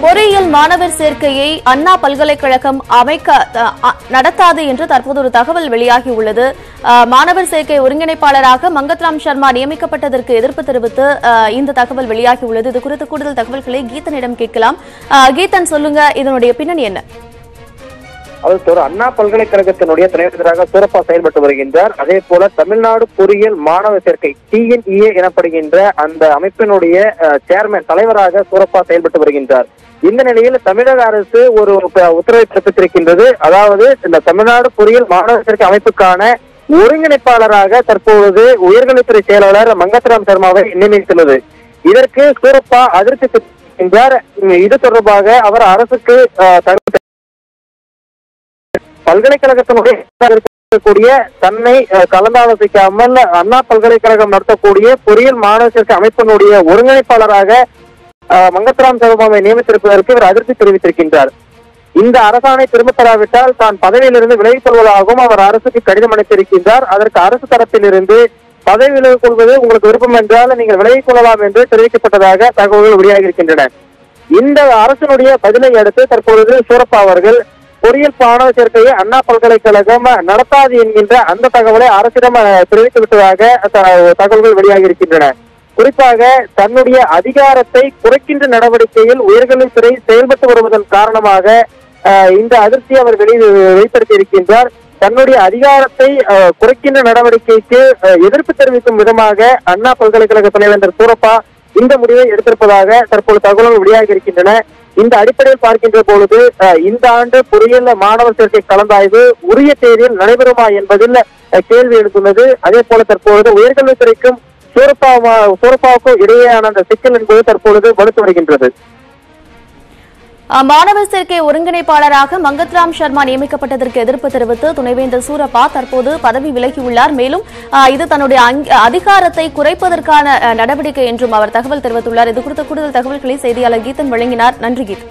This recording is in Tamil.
பொறியியல் மாணவர் சேர்க்கையை அண்ணா பல்கலைக்கழகம் நடத்தாது என்று தற்போது ஒரு தகவல் வெளியாகியுள்ளது. மாணவர் சேர்க்கை ஒருங்கிணைப்பாளராக மங்கத்ராம் சர்மா நியமிக்கப்பட்டதற்கு எதிர்ப்பு தெரிவித்து இந்த தகவல் வெளியாகியுள்ளது. இது குறித்து கூடுதல் தகவல்களை கீதனிடம் கேட்கலாம். கீதன், சொல்லுங்க, இதனுடைய பின்னணி என்ன? அண்ணா பல்கலைக்கழகத்தினுடைய துணைவேந்தராக சூரப்பா செயல்பட்டு வருகின்றார். அதே போல தமிழ்நாடு பொறியியல் மாணவர் சேர்க்கை TNEA எனப்படுகின்ற அந்த அமைப்பினுடைய சேர்மன் தலைவராக சூரப்பா செயல்பட்டு வருகின்றார். இந்த நிலையில் தமிழக அரசு ஒரு உத்தரவை பிறப்பித்திருக்கின்றது. அதாவது இந்த தமிழ்நாடு பொறியியல் மாணவர் சேர்க்கை அமைப்புக்கான ஒருங்கிணைப்பாளராக தற்பொழுது உயர்கல்வித்துறை செயலாளர் மங்கத்ராம் சர்மாவை நியமித்துள்ளது. இதற்கு சூரப்பா அதிருப்தி தெரிவிக்கின்றார். இது தொடர்பாக அவர் அரசுக்கு பல்கலைக்கழகத்தினுடைய தன்னை கலந்தாலோசிக்காமல் அண்ணா பல்கலைக்கழகம் நடத்தக்கூடிய பொறியியல் மாணவர் சேர்க்கை அமைப்பினுடைய ஒருங்கிணைப்பாளராக மங்கத்ராம் சர்மாவை நியமித்திருப்பதற்கு இவர் அதிருப்தி தெரிவித்திருக்கின்றார். இந்த அரசாணை திரும்பப் பெறாவிட்டால் தான் பதவியிலிருந்து விலகிக் கொள்வதாகவும் அவர் அரசுக்கு கடிதம் அளித்திருக்கின்றார். அதற்கு அரசு தரப்பிலிருந்து பதவி விலகிக் கொள்வது உங்களுக்கு விருப்பம் என்றால் நீங்கள் விலகிக் கொள்ளலாம் என்று தெரிவிக்கப்பட்டதாக தகவல்கள் வெளியாகியிருக்கின்றன. இந்த அரசினுடைய பதிலை அடுத்து தற்பொழுது சூரப்பா அவர்கள் பொறியியல் மாணவர் சேர்க்கையை அண்ணா பல்கலைக்கழகம் நடத்தாது என்கின்ற அந்த தகவலை அரசிடம் தெரிவித்து விட்டதாக தகவல்கள் வெளியாகி இருக்கின்றன. குறிப்பாக தன்னுடைய அதிகாரத்தை குறைக்கின்ற நடவடிக்கையில் உயர்கல்வித்துறை செயல்பட்டு வருவதன் காரணமாக இந்த அதிர்ச்சியை அவர் வெளிப்படுத்தி இருக்கின்றார். தன்னுடைய அதிகாரத்தை குறைக்கின்ற நடவடிக்கைக்கு எதிர்ப்பு தெரிவிக்கும் விதமாக அண்ணா பல்கலைக்கழக துணைவேந்தர் சூரப்பா இந்த முடிவை எடுத்திருப்பதாக தற்போது தகவல்கள் வெளியாகி இருக்கின்றன. இந்த அடிப்படையில் பார்க்கின்ற பொழுது இந்த ஆண்டு பொறியியல் மாணவர் சேர்க்கை கலந்தாய்வு உரிய தேதியில் நடைபெறுமா என்பதில் கேள்வி எழுந்துள்ளது. அதே போல தற்பொழுது உயர்கல்வித்துறைக்கும் சூரப்பாவுக்கும் இடையேயான அந்த சிக்கல் என்பது தற்பொழுது வலுத்து வருகின்றது. மாணவர் சேர்க்கை ஒருங்கிணைப்பாளராக மங்கத்ராம் சர்மா நியமிக்கப்பட்டதற்கு எதிர்ப்பு தெரிவித்து துணைவேந்தர் சூரப்பா தற்போது பதவி விலகியுள்ளார். மேலும் இது தன்னுடைய அதிகாரத்தை குறைப்பதற்கான நடவடிக்கை என்றும் அவர் தகவல் தெரிவித்துள்ளார். இது குறித்த கூடுதல் தகவல்களை செய்தியாளர் கீதன் வழங்கினார். நன்றி கீதன்.